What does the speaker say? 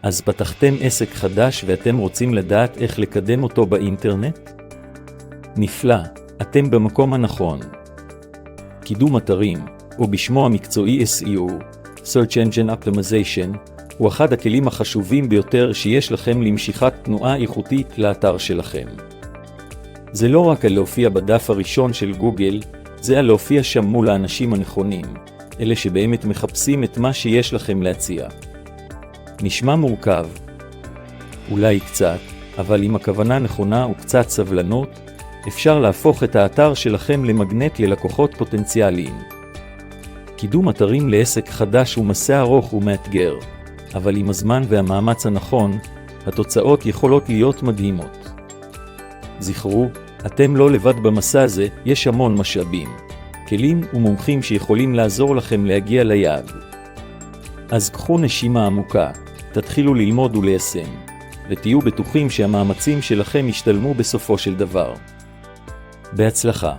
אז פתחתם עסק חדש ואתם רוצים לדעת איך לקדם אותו באינטרנט? נפלא, אתם במקום הנכון. קידום אתרים, או בשמו המקצועי SEO, Search Engine Optimization, הוא אחד הכלים החשובים ביותר שיש לכם למשיכת תנועה איכותית לאתר שלכם. זה לא רק על להופיע בדף הראשון של גוגל, זה על להופיע שם מול האנשים הנכונים, אלה שבאמת מחפשים את מה שיש לכם להציע. נשמע מורכב. אולי קצת, אבל עם הכוונה נכונה וקצת סבלנות, אפשר להפוך את האתר שלכם למגנט ללקוחות פוטנציאליים. קידום אתרים לעסק חדש הוא מסע ארוך ומאתגר, אבל עם הזמן והמאמץ הנכון, התוצאות יכולות להיות מדהימות. זכרו, אתם לא לבד במסע הזה, יש המון משאבים, כלים ומומחים שיכולים לעזור לכם להגיע ליעד. אז קחו נשימה עמוקה, תתחילו ללמוד וליישם, ותהיו בטוחים שהמאמצים שלכם ישתלמו בסופו של דבר. בהצלחה.